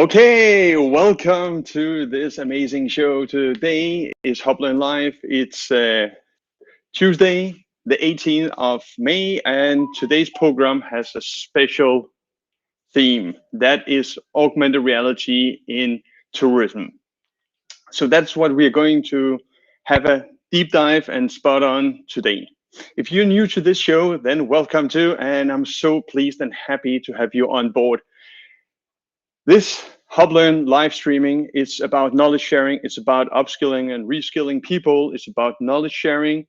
Okay, welcome to this amazing show. Today is HubLearn Live. It's Tuesday, the 18th of May, and today's program has a special theme. That is augmented reality in tourism. So that's what we are going to have a deep dive and spot on today. If you're new to this show, then welcome to, and I'm so pleased and happy to have you on board. This HubLearn live streaming is about knowledge sharing. It's about upskilling and reskilling people. It's about knowledge sharing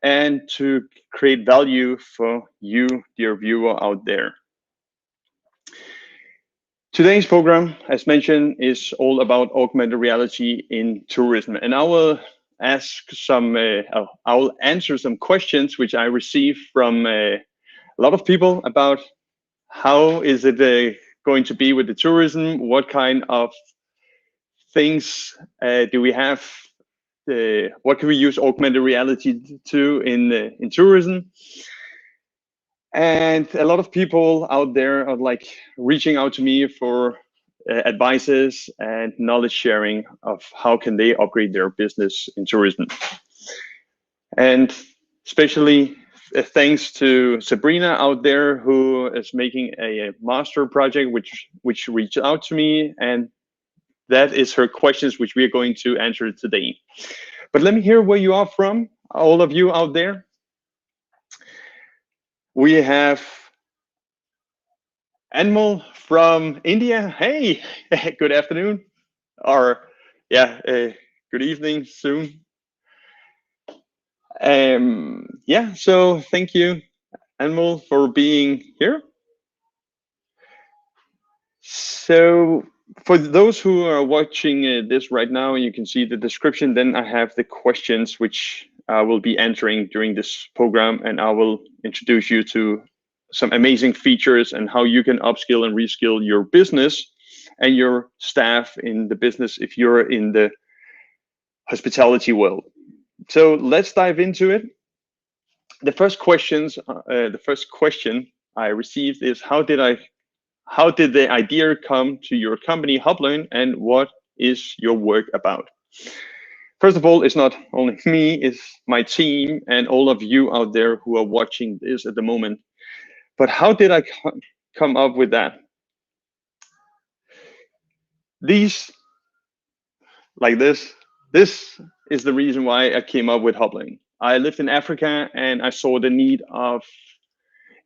and to create value for you, dear viewer out there. Today's program, as mentioned, is all about augmented reality in tourism. And I will answer some questions which I received from a lot of people about how is it going to be with the tourism? What kind of things do we have? What can we use augmented reality to in tourism? And a lot of people out there are like reaching out to me for advices and knowledge sharing of how can they upgrade their business in tourism. And especially thanks to Sabrina out there, who is making a master project which reached out to me, and that is her questions which we are going to answer today. But let me hear where you are from, all of you out there. We have Anmol from India. Hey, good afternoon, or good evening soon. So thank you, Anmol, for being here. So for those who are watching this right now, you can see the description. Then I have the questions which I will be answering during this program, and I will introduce you to some amazing features and how you can upskill and reskill your business and your staff in the business if you're in the hospitality world. So let's dive into it. The first question I received is, how did the idea come to your company HubLearn, and what is your work about? First of all, it's not only me, it's my team and all of you out there who are watching this at the moment. But how did I come up with that? This is the reason why I came up with HubLearn. I lived in Africa and I saw the need of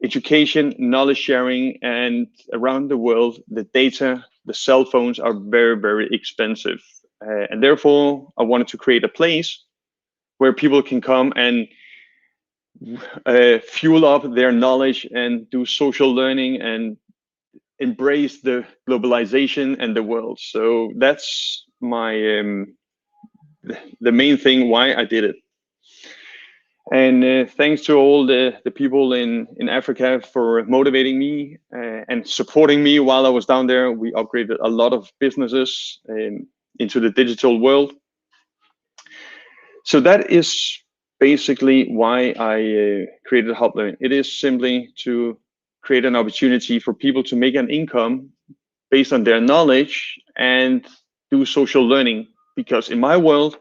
education, knowledge sharing, and around the world, the cell phones are very, very expensive. And therefore, I wanted to create a place where people can come and fuel up their knowledge and do social learning and embrace the globalization and the world. So that's my the main thing why I did it. And thanks to all the people in Africa for motivating me and supporting me while I was down there. We upgraded a lot of businesses into the digital world. So that is basically why I created HubLearn. It is simply to create an opportunity for people to make an income based on their knowledge and do social learning. Because in my world,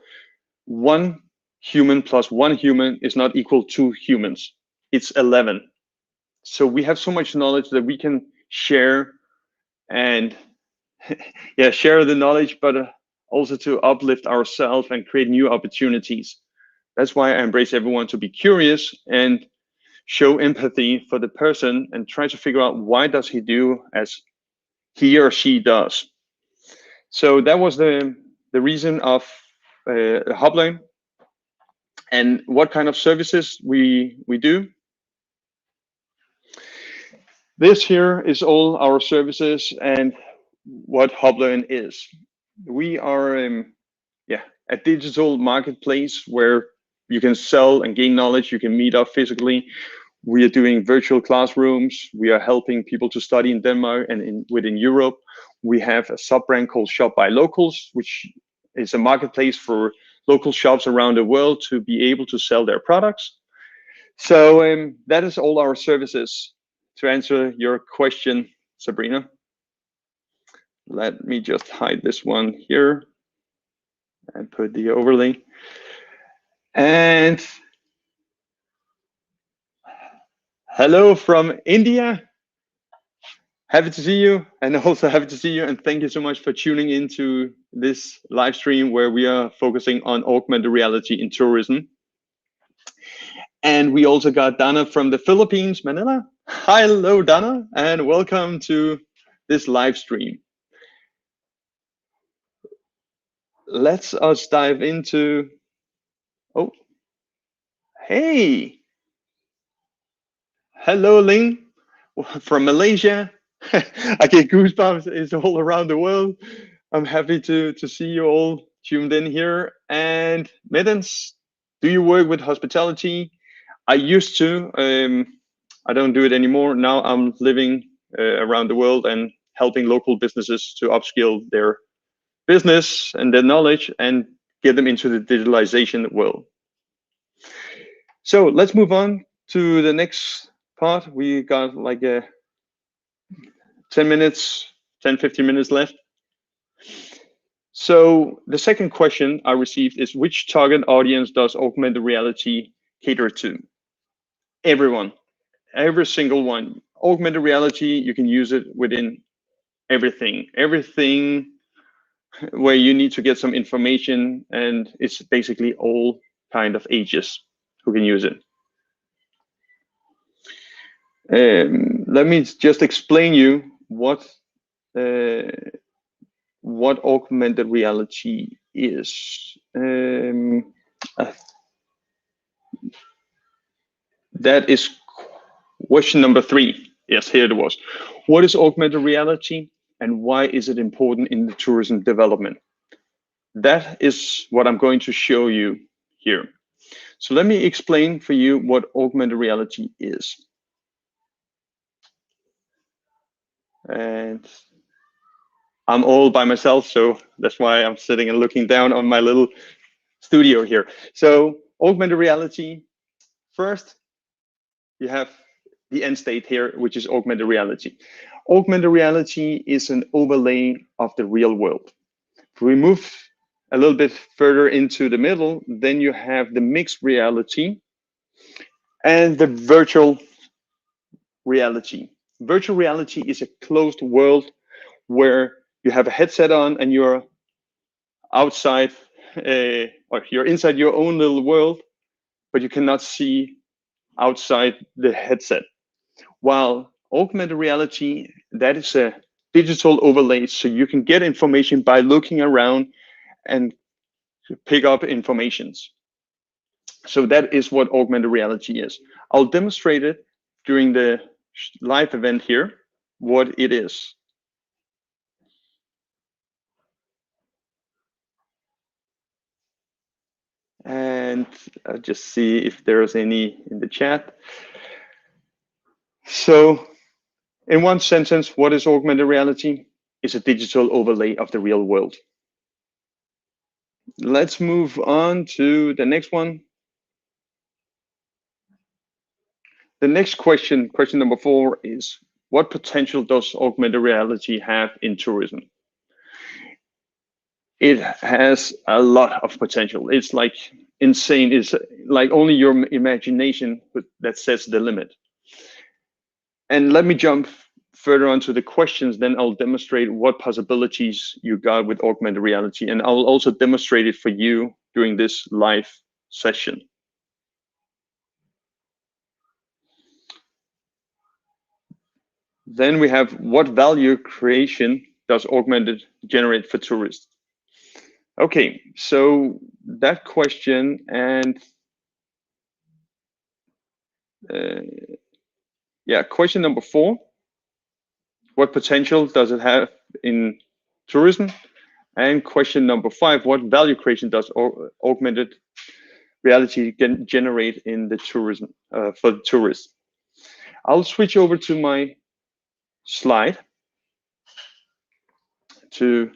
one human plus one human is not equal to humans. It's 11. So we have so much knowledge that we can share and share the knowledge, but also to uplift ourselves and create new opportunities. That's why I embrace everyone to be curious and show empathy for the person and try to figure out why does he do as he or she does. So that was the reason of HubLearn. And what kind of services we do. This here is all our services and what HubLearn is. We are a digital marketplace where you can sell and gain knowledge. You can meet up physically. We are doing virtual classrooms. We are helping people to study in Denmark and within Europe. We have a sub-brand called Shop by Locals, which is a marketplace for local shops around the world to be able to sell their products. So that is all our services. To answer your question, Sabrina, let me just hide this one here and put the overlay. And hello from India. Happy to see you, and also happy to see you, and thank you so much for tuning into this live stream where we are focusing on augmented reality in tourism. And we also got Dana from the Philippines, Manila. Hello, Dana, and welcome to this live stream. Let's us dive into, oh, hey, hello, Ling from Malaysia. I get goosebumps. It's all around the world. I'm happy to see you all tuned in here. And Mittens, do you work with hospitality? I used to. I don't do it anymore. Now I'm living around the world and helping local businesses to upskill their business and their knowledge and get them into the digitalization world. So let's move on to the next part. We got like 10 minutes, 10, 15 minutes left. So the second question I received is, which target audience does augmented reality cater to? Everyone, every single one. Augmented reality, you can use it within everything where you need to get some information, and it's basically all kind of ages who can use it. Let me just explain you what augmented reality is. That is question number 3. Yes, here it was. What is augmented reality and why is it important in the tourism development? That is what I'm going to show you here. So let me explain for you what augmented reality is. And I'm all by myself, so that's why I'm sitting and looking down on my little studio here. So augmented reality, first, you have the end state here, which is augmented reality. Augmented reality is an overlay of the real world. If we move a little bit further into the middle, then you have the mixed reality and the virtual reality. Virtual reality is a closed world where you have a headset on and you're outside, or you're inside your own little world, but you cannot see outside the headset. While augmented reality, that is a digital overlay, so you can get information by looking around and pick up informations. So that is what augmented reality is. I'll demonstrate it during the live event here, what it is. And I'll just see if there's any in the chat. So in one sentence, what is augmented reality? It's a digital overlay of the real world. Let's move on to the next one. The next question, question number 4, is what potential does augmented reality have in tourism? It has a lot of potential. It's like insane. It's like only your imagination that sets the limit. And let me jump further onto the questions, then I'll demonstrate what possibilities you got with augmented reality. And I'll also demonstrate it for you during this live session. Then we have, what value creation does augmented generate for tourists? Okay, so that question, and yeah, question number 4, what potential does it have in tourism? And question number 5, what value creation does augmented reality can generate in the tourism for the tourists? I'll switch over to my slide to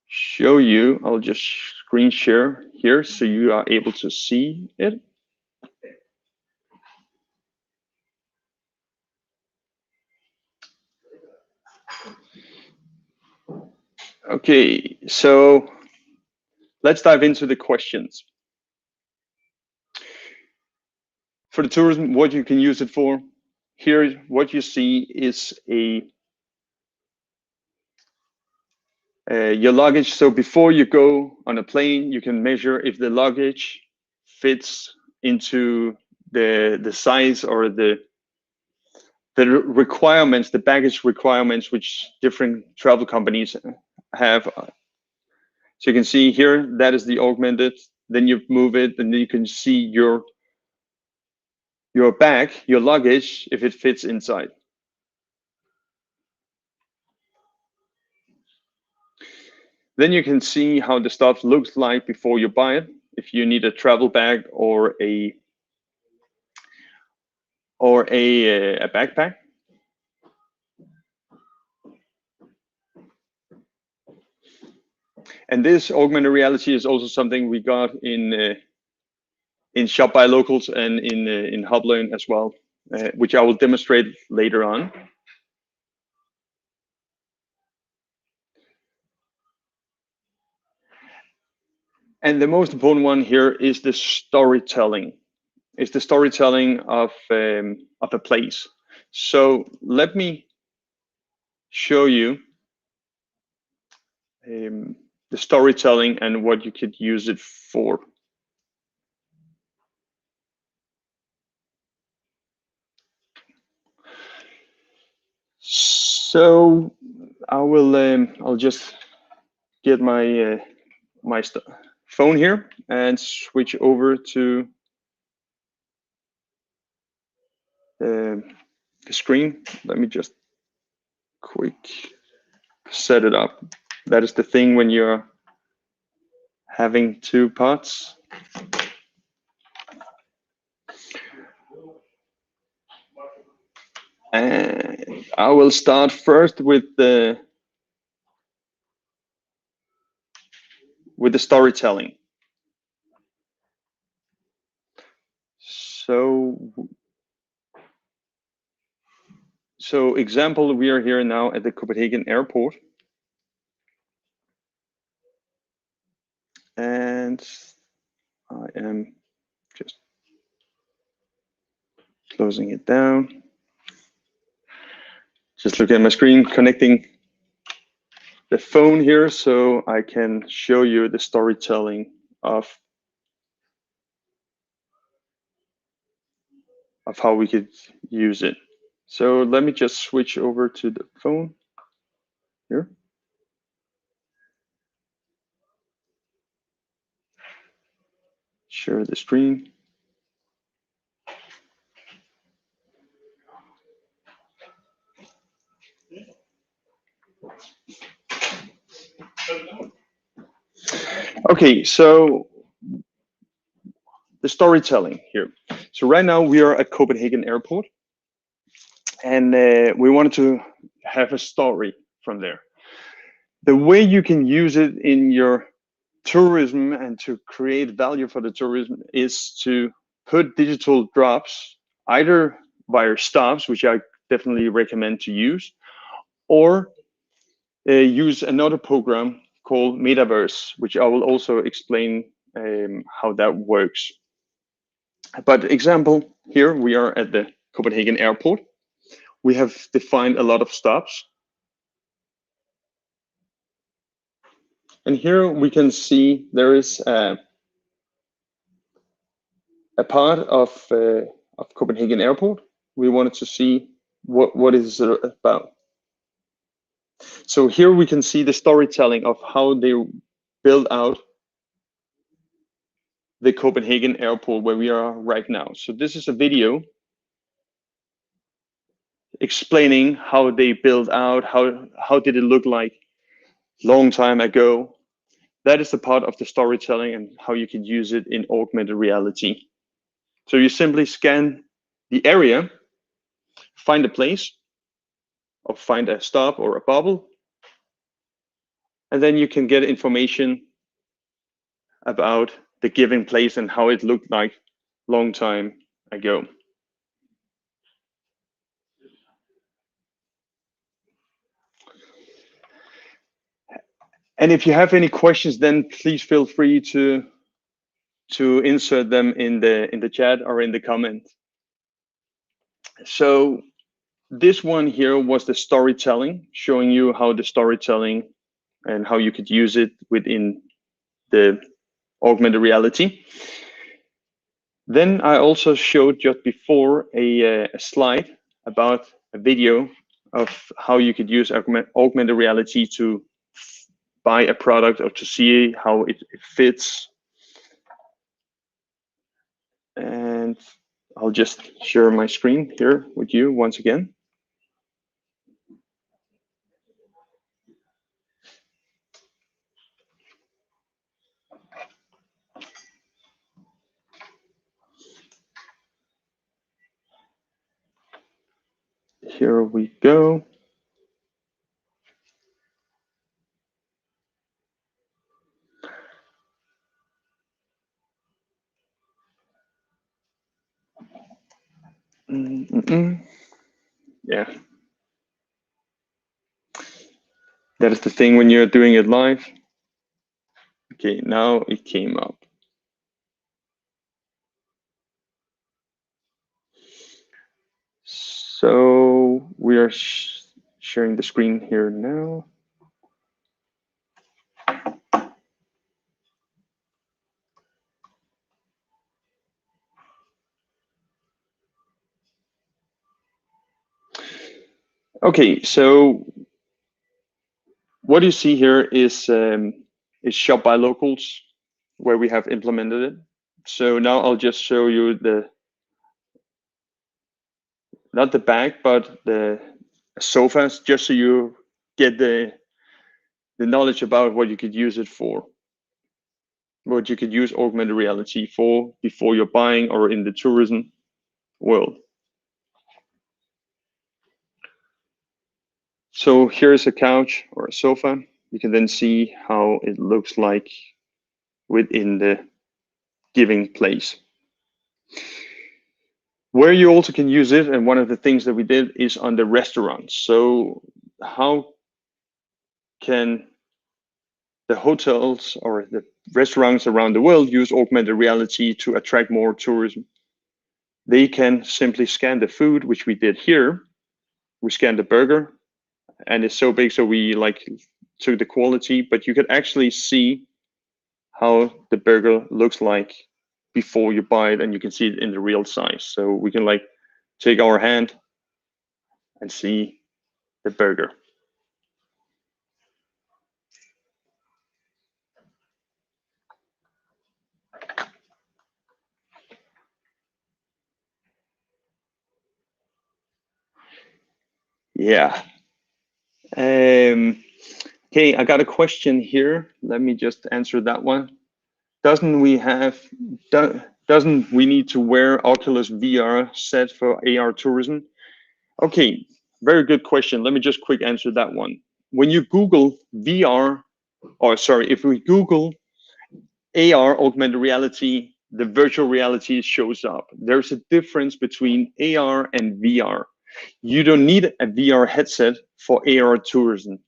show you. I'll just screen share here so you are able to see it. Okay, so let's dive into the questions. For the tourism, what you can use it for. Here, what you see is your luggage. So before you go on a plane, you can measure if the luggage fits into the size or the requirements, the baggage requirements, which different travel companies have. So you can see here, that is the Augmented. Then you move it, and you can see your bag, your luggage, if it fits inside. Then you can see how the stuff looks like before you buy it. If you need a travel bag or a backpack. And this augmented reality is also something we got in Shop by Locals and in HubLearn as well, which I will demonstrate later on. And the most important one here is the storytelling. It's the storytelling of a place. So let me show you the storytelling and what you could use it for. So I'll just get my phone here and switch over to the screen. Let me just quick set it up. That is the thing when you're having two parts. And I will start first with the storytelling. So example, we are here now at the Copenhagen airport. And I am just closing it down. Just look at my screen, connecting the phone here so I can show you the storytelling of how we could use it. So let me just switch over to the phone here. Share the screen. Okay, so the storytelling here. So right now we are at Copenhagen airport, and we wanted to have a story from there. The way you can use it in your tourism and to create value for the tourism is to put digital drops either via stops, which I definitely recommend to use, or use another program called Metaverse, which I will also explain how that works. But example, here we are at the Copenhagen airport. We have defined a lot of stops. And here we can see there is a part of Copenhagen airport. We wanted to see what is it about. So here we can see the storytelling of how they build out the Copenhagen airport where we are right now. So this is a video explaining how they build out, how did it look like long time ago. That is the part of the storytelling and how you can use it in augmented reality. So you simply scan the area, find a place, or find a stop or a bubble, and then you can get information about the given place and how it looked like long time ago. And if you have any questions, then please feel free to insert them in the chat or in the comment. So this one here was the storytelling, showing you how the storytelling and how you could use it within the augmented reality. Then I also showed just before a slide about a video of how you could use augmented reality to buy a product or to see how it fits. And I'll just share my screen here with you once again. Here we go. Yeah. That is the thing when you're doing it live. Okay, now it came up. So we are sharing the screen here now. Okay, so what you see here is shop by locals, where we have implemented it. So now I'll just show you not the back, but the sofas, just so you get the knowledge about what you could use it for, what you could use augmented reality for before you're buying or in the tourism world. So here's a couch or a sofa. You can then see how it looks like within the giving place. Where you also can use it, and one of the things that we did is on the restaurants. So how can the hotels or the restaurants around the world use augmented reality to attract more tourism? They can simply scan the food, which we did here. We scanned the burger, and it's so big, so we like took the quality, but you could actually see how the burger looks like before you buy it, and you can see it in the real size. So we can like take our hand and see the burger. Yeah. Okay, I got a question here. Let me just answer that one. Doesn't we need to wear Oculus VR set for AR tourism? Okay, very good question. Let me just quick answer that one. When you Google VR, or sorry, if we Google AR, augmented reality, the virtual reality shows up. There's a difference between AR and VR. You don't need a VR headset for AR tourism.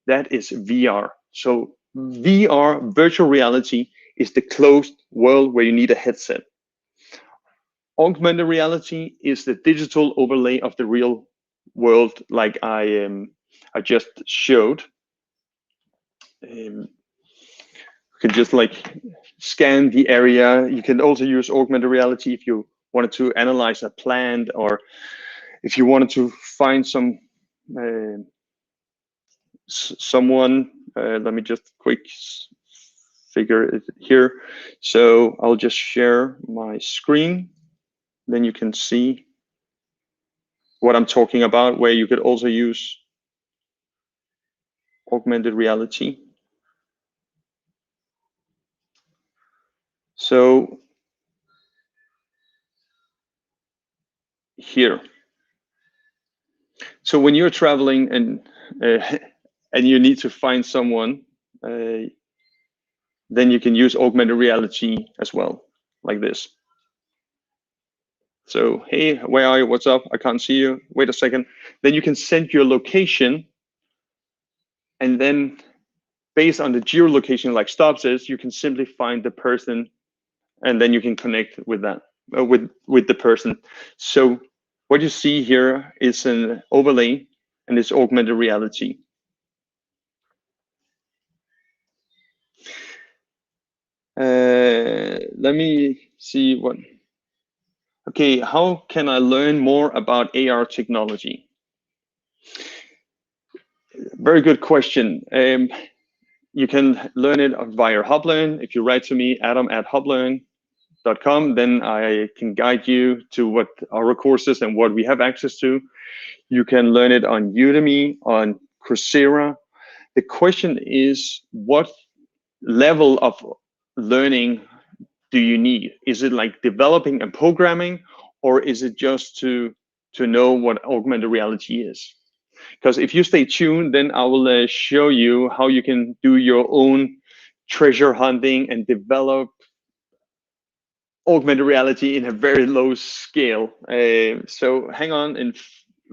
That is VR. So VR, virtual reality, is the closed world where you need a headset. Augmented reality is the digital overlay of the real world, like I just showed. You can just like scan the area. You can also use augmented reality if you wanted to analyze a plant, or if you wanted to find some someone. Let me just quick figure it here. So I'll just share my screen. Then you can see what I'm talking about, where you could also use augmented reality. So here. So when you're traveling and you need to find someone, then you can use augmented reality as well, like this. So, hey, where are you? What's up? I can't see you. Wait a second. Then you can send your location, and then based on the geolocation like stops is, you can simply find the person and then you can connect with that, with the person. So what you see here is an overlay and it's augmented reality. Let me see what. Okay, how can I learn more about AR technology? Very good question. You can learn it via HubLearn. If you write to me, adam@hublearn.com, then I can guide you to what our courses and what we have access to. You can learn it on Udemy, on Coursera. The question is, what level of learning do you need? Is it like developing and programming, or is it just to know what augmented reality is? Because if you stay tuned, then I will show you how you can do your own treasure hunting and develop augmented reality in a very low scale. So hang on, in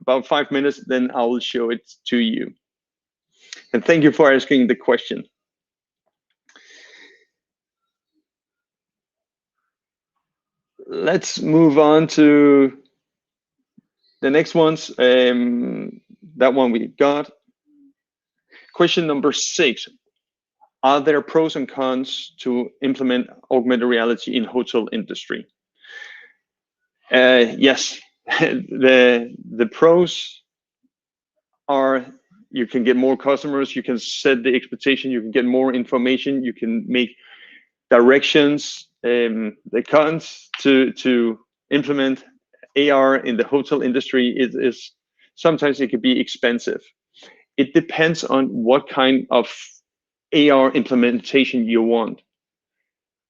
about 5 minutes, then I will show it to you. And thank you for asking the question. Let's move on to the next ones. That one we got. Question number 6. Are there pros and cons to implement augmented reality in hotel industry? Yes, the pros are you can get more customers, you can set the expectation, you can get more information, you can make directions. The cons to implement AR in the hotel industry is sometimes it could be expensive. It depends on what kind of AR implementation you want.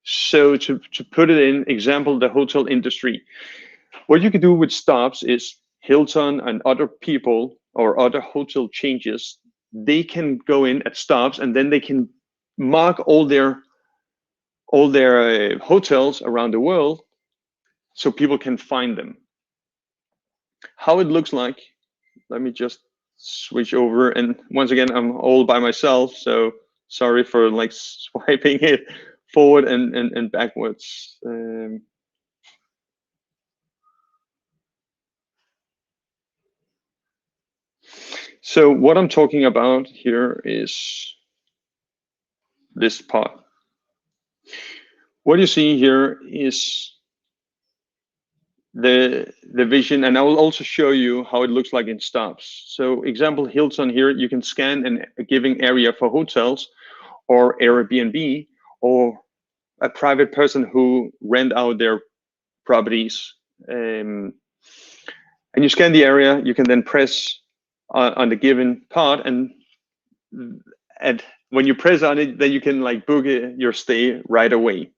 So to put it in example, the hotel industry, what you can do with stops is Hilton and other people or other hotel changes, they can go in at stops and then they can mark all their hotels around the world so people can find them. How it looks like, let me just switch over. And once again, I'm all by myself, so sorry for like swiping it forward and backwards. So what I'm talking about here is this part. What you see here is the vision, and I will also show you how it looks like in stops. So example, Hilton here, you can scan a given area for hotels or Airbnb or a private person who rent out their properties. And you scan the area, you can then press on the given part, and when you press on it, then you can like book your stay right away.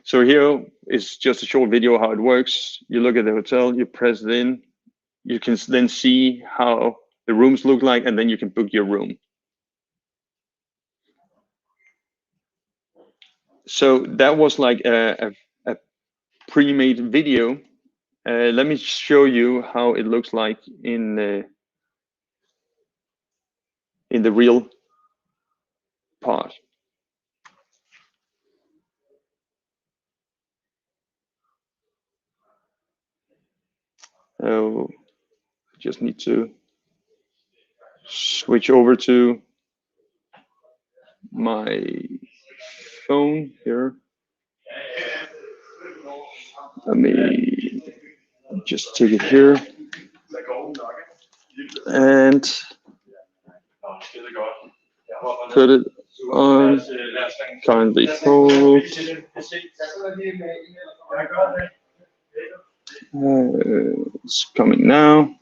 So here is just a short video how it works. You look at the hotel, you press it in, you can then see how the rooms look like, and then you can book your room. So that was like a pre-made video. Let me show you how it looks like in the real part. Oh, just need to switch over to my phone here. Let me just take it here and put it on currently hold. It's coming now.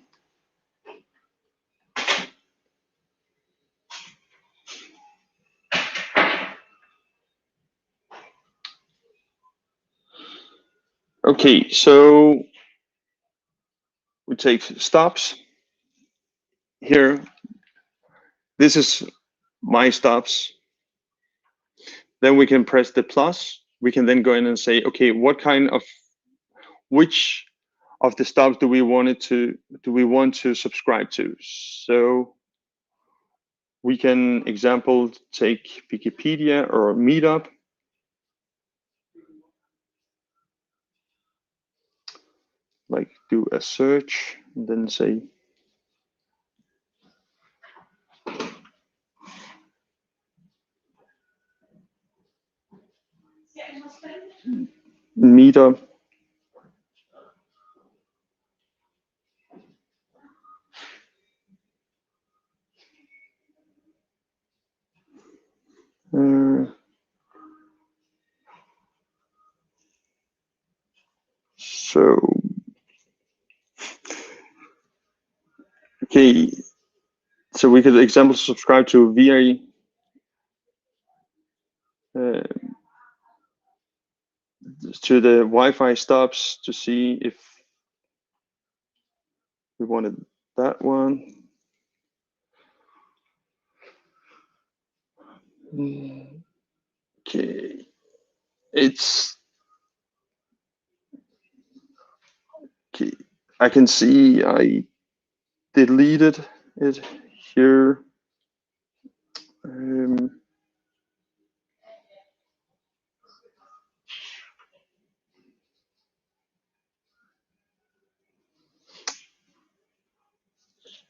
Okay, so we take stops here. This is my stops. Then we can press the plus. We can then go in and say, okay, which of the stops do we want to subscribe to? So we can example take Wikipedia or Meetup. Like do a search and then say Meetup. So okay, so we could example subscribe to VA to the Wi-Fi stops to see if we wanted that one. Okay, it's okay. I can see I deleted it here.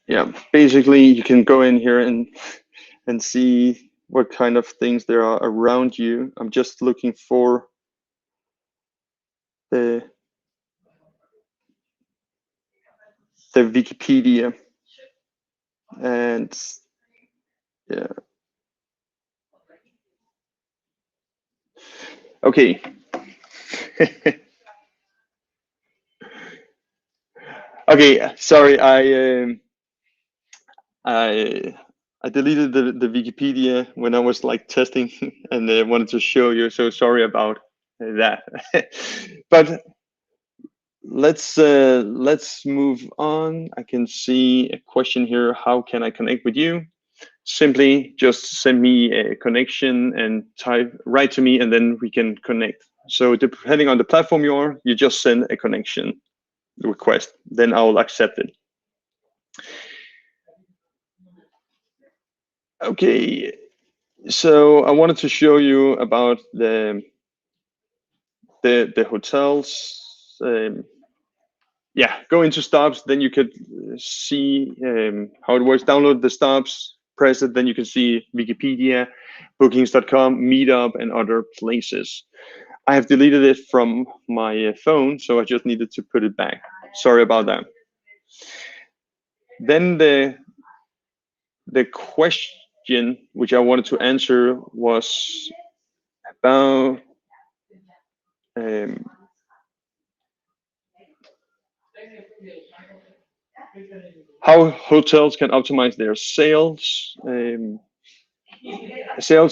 Yeah, basically you can go in here and see what kind of things there are around you. I'm just looking for the Wikipedia, and yeah. Okay. Okay, sorry, I I deleted the Wikipedia when I was like testing and I wanted to show you, so sorry about that. But let's move on. I can see a question here. How can I connect with you? Simply just send me a connection and write to me, and then we can connect. So depending on the platform you are, you just send a connection request, then I will accept it. Okay, so I wanted to show you about the hotels. Yeah, go into stops, then you could see how it works. Download the stops, press it, then you can see Wikipedia, bookings.com, Meetup, and other places. I have deleted it from my phone, so I just needed to put it back. Sorry about that. Then the question which I wanted to answer was about how hotels can optimize their sales,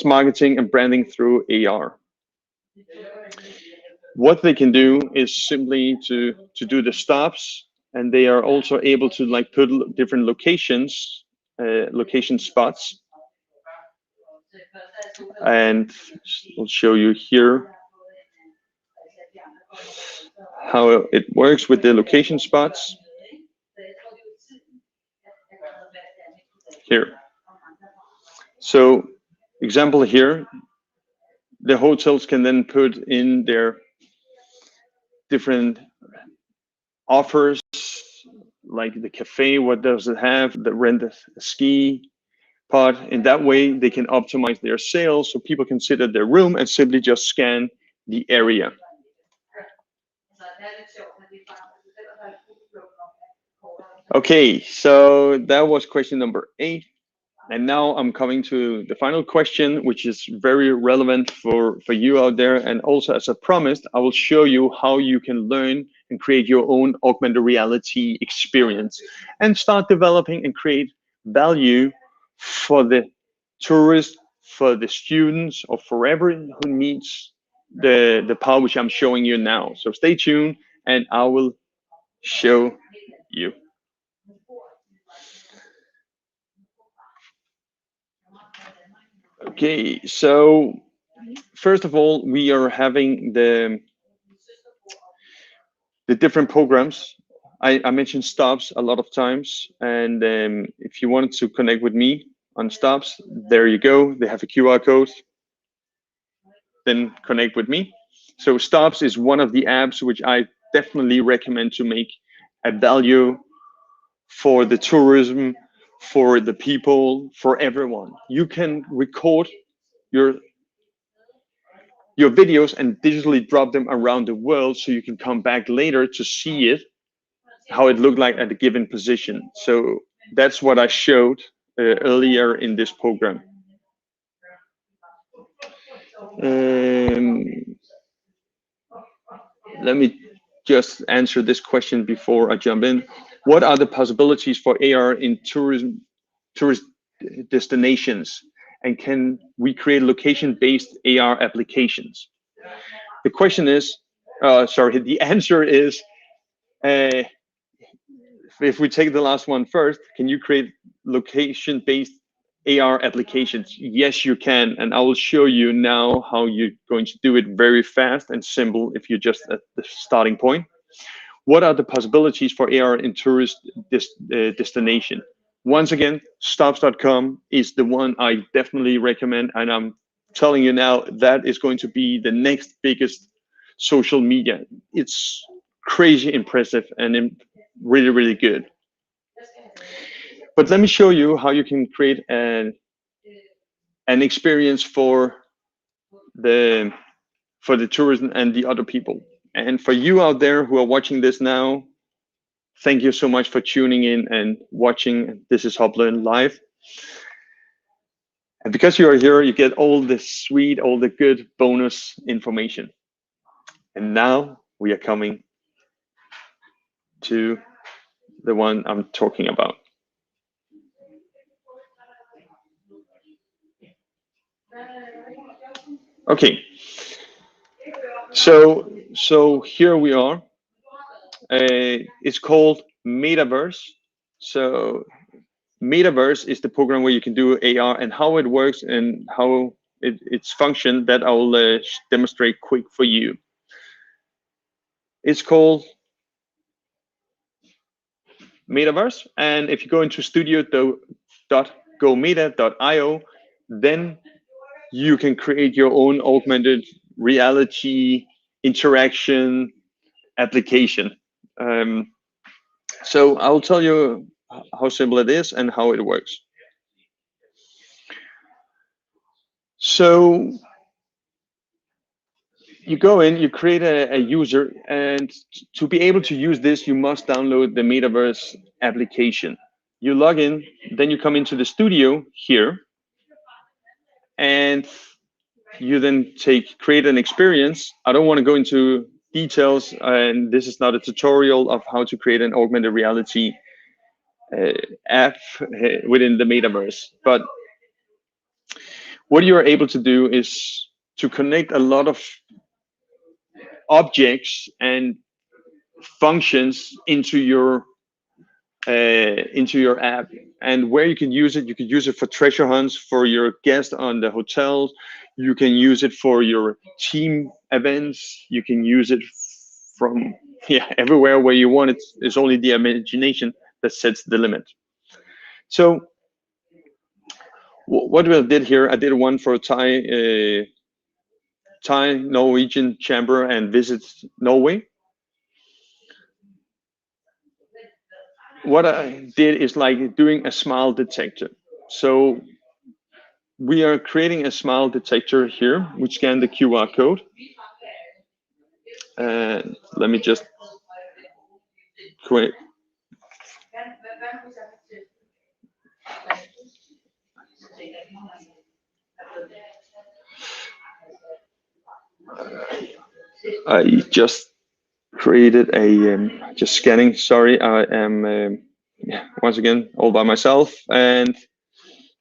marketing, and branding through AR. What they can do is simply to do the stops, and they are also able to like put different locations, location spots, and I'll show you here how it works with the location spots. Here. So example here, the hotels can then put in their different offers, like the cafe, what does it have, the rent a ski pod. In that way, they can optimize their sales so people can sit at their room and simply just scan the area. Okay, so that was question number 8. And now I'm coming to the final question, which is very relevant for you out there. And also, as I promised, I will show you how you can learn and create your own augmented reality experience and start developing and create value for the tourists, for the students, or for everyone who needs the power which I'm showing you now. So stay tuned and I will show you. Okay, so first of all, we are having the different programs I mentioned Stops a lot of times, and if you wanted to connect with me on Stops, there you go. They have a QR code. Then connect with me. So Stops is one of the apps which I definitely recommend to make a value for the tourism, for the people, for everyone. You can record your videos and digitally drop them around the world, so you can come back later to see it, how it looked like at a given position. So that's what I showed earlier in this program. Let me just answer this question before I jump in. What are the possibilities for AR in tourist destinations? And can we create location-based AR applications? The question is, the answer is, if we take the last one first, can you create location-based AR applications? Yes, you can. And I will show you now how you're going to do it very fast and simple if you're just at the starting point. What are the possibilities for AR in tourist destination? Once again, stops.com is the one I definitely recommend. And I'm telling you now, that is going to be the next biggest social media. It's crazy impressive and really, really good. But let me show you how you can create an experience for the tourism and the other people. And for you out there who are watching this now, thank you so much for tuning in and watching. This is HubLearn Live. And because you are here, you get all the sweet, all the good bonus information. And now we are coming to the one I'm talking about. Okay. So here we are. It's called Metaverse. So Metaverse is the program where you can do AR, and how it works and how it's function that I'll demonstrate quick for you. It's called Metaverse, and if you go into studio.gometa.io, then you can create your own augmented reality interaction application. So I'll tell you how simple it is and how it works. So you go in, you create a user, and to be able to use this, you must download the Metaverse application. You log in, then you come into the studio here, and you then create an experience. I don't want to go into details, and this is not a tutorial of how to create an augmented reality app within the Metaverse. But what you're able to do is to connect a lot of objects and functions into your app. And where you can use it, you can use it for treasure hunts for your guests on the hotels. You can use it for your team events. You can use it from everywhere where you want it. It's only the imagination that sets the limit. So what we did here, I did one for Thai Norwegian Chamber and Visit Norway. What I did is like doing a smile detector. So we are creating a smile detector here. We scan the QR code. And let me just create. I just created a just scanning. Sorry, I am once again all by myself, and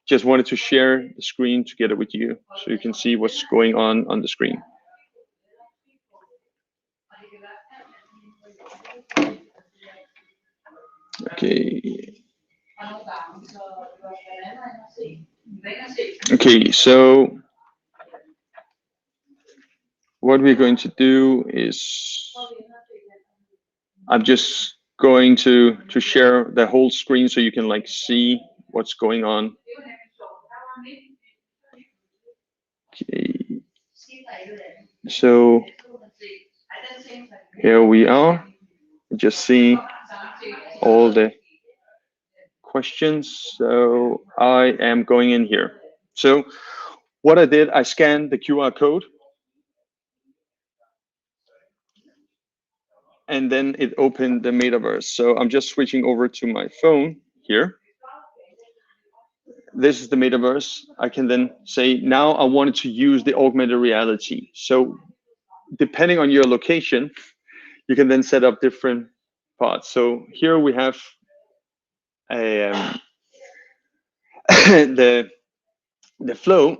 just wanted to share the screen together with you so you can see what's going on the screen. Okay. Okay, so what we're going to do is I'm just going to share the whole screen so you can like see what's going on. Okay. So here we are. Just see all the questions. So I am going in here. So what I did, I scanned the QR code, and then it opened the Metaverse. So I'm just switching over to my phone here. This is the Metaverse. I can then say, now I wanted to use the augmented reality. So depending on your location, you can then set up different parts. So here we have the flow.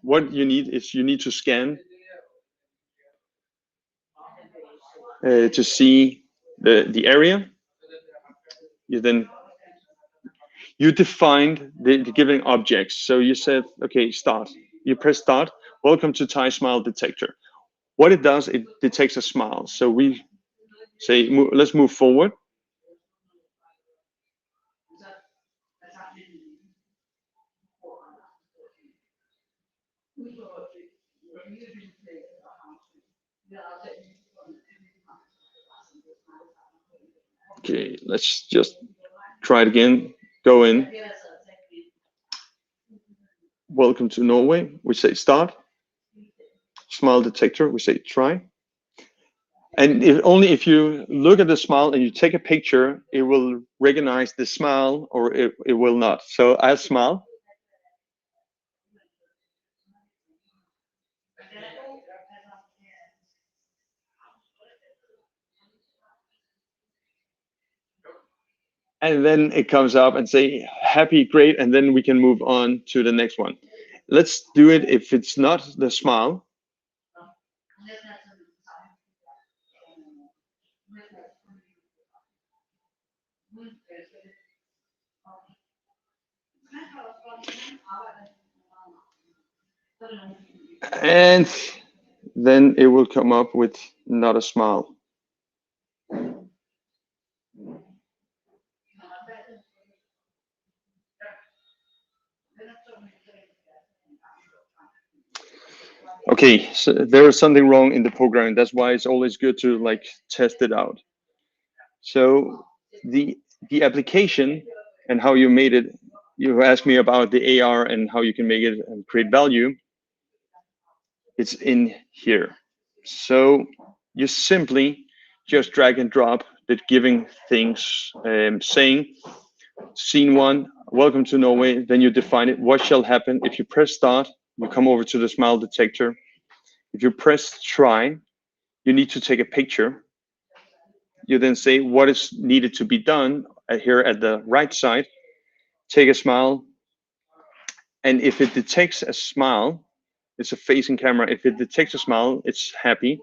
What you need is you need to scan to see the area. You defined the given objects. So you said, okay, start. You press start. Welcome to Thai Smile Detector. What it does, it detects a smile. So we say, let's move forward. Okay, let's just try it again. Go in. Welcome to Norway. We say start. Smile detector. We say try. And only if you look at the smile and you take a picture, it will recognize the smile, or it will not. So I smile. And then it comes up and say happy, great, and then we can move on to the next one. Let's do it if it's not the smile. And then it will come up with not a smile. Okay, so there is something wrong in the programming. That's why it's always good to like test it out. So the application and how you made it, you asked me about the AR and how you can make it and create value. It's in here. So you simply just drag and drop the giving things, saying scene one, welcome to Norway. Then you define it. What shall happen if you press start? You come over to the smile detector. If you press try, you need to take a picture. You then say what is needed to be done here at the right side. Take a smile. And if it detects a smile, it's a facing camera. If it detects a smile, it's happy.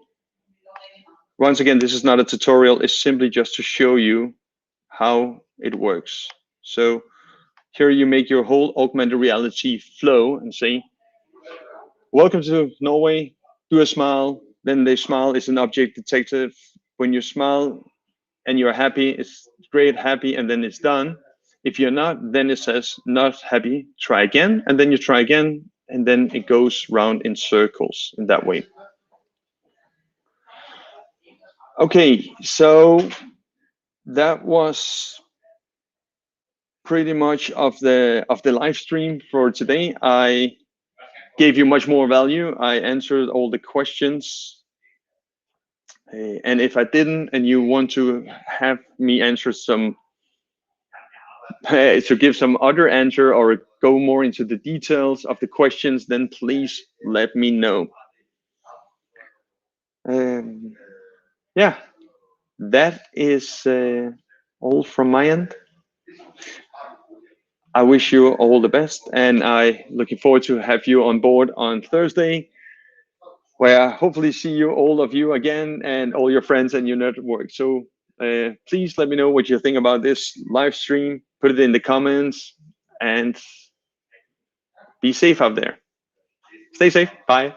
Once again, this is not a tutorial. It's simply just to show you how it works. So here you make your whole augmented reality flow and say, welcome to Norway, do a smile. Then the smile is an object detected. When you smile and you're happy, it's great, happy, and then it's done. If you're not, then it says not happy, try again, and then you try again, and then it goes round in circles in that way. Okay, so that was pretty much of the live stream for today. I gave you much more value. I answered all the questions. And if I didn't, and you want to have me answer some, to give some other answer or go more into the details of the questions, then please let me know. Yeah, that is all from my end. I wish you all the best, and I looking forward to have you on board on Thursday, where I hopefully see you, all of you again, and all your friends and your network. So please let me know what you think about this live stream. Put it in the comments, and be safe out there. Stay safe. Bye.